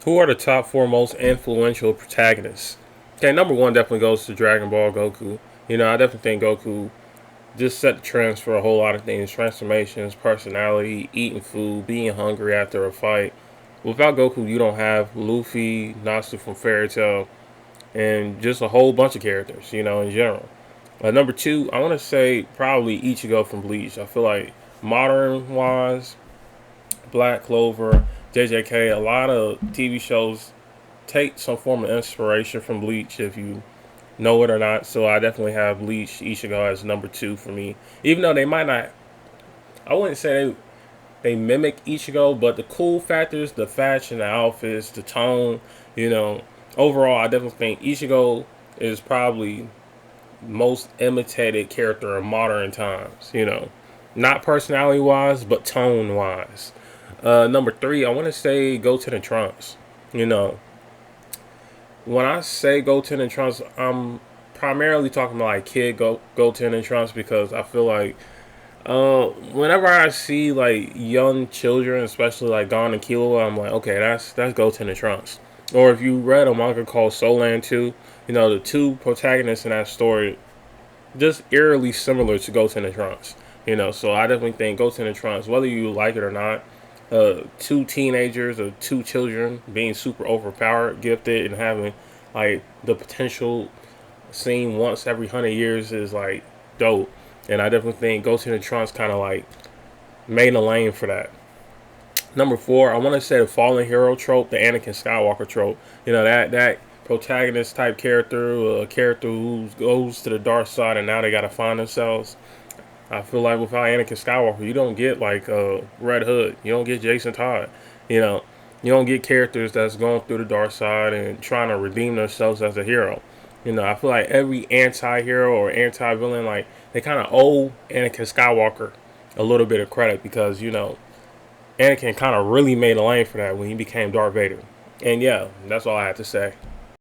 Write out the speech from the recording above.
Who are the top four most influential protagonists? Okay, number one definitely goes to Dragon Ball Goku. I definitely think Goku just set the trends for a whole lot of things: transformations, personality, eating food, being hungry after a fight. Without Goku, you don't have Luffy, Natsu from Fairy Tail, and just a whole bunch of characters, in general. Number two, I want to say probably Ichigo from Bleach. I feel like modern wise, Black Clover, JJK, a lot of TV shows take some form of inspiration from Bleach, if you know it or not. So I definitely have Bleach Ichigo as number two for me. Even though they might not, I wouldn't say they mimic Ichigo, but the cool factors, the fashion, the outfits, the tone, you know, overall, I definitely think Ichigo is probably most imitated character in modern times. Not personality wise, but tone wise. Number three, I want to say Goten and Trunks. You know, when I say Goten and Trunks, I'm primarily talking about like kid Goten and Trunks because I feel like whenever I see like young children, especially like Gon and Killua, I'm like, okay, that's Goten and Trunks. Or if you read a manga called Soul Land 2, the two protagonists in that story just eerily similar to Goten and Trunks. So I definitely think Goten and Trunks, whether you like it or not, two teenagers or two children being super overpowered, gifted, and having like the potential seen once every 100 years is like dope. And I definitely think Goten and Trunks kind of like made a lane for that. Number four, I want to say the fallen hero trope, the Anakin Skywalker trope. That protagonist type character, a character who goes to the dark side and now they gotta find themselves. I feel like without Anakin Skywalker, you don't get like Red Hood. You don't get Jason Todd. You know, you don't get characters that's going through the dark side and trying to redeem themselves as a hero. I feel like every anti-hero or anti-villain, like they kind of owe Anakin Skywalker a little bit of credit because Anakin kind of really made a lane for that when he became Darth Vader. And yeah, that's all I have to say.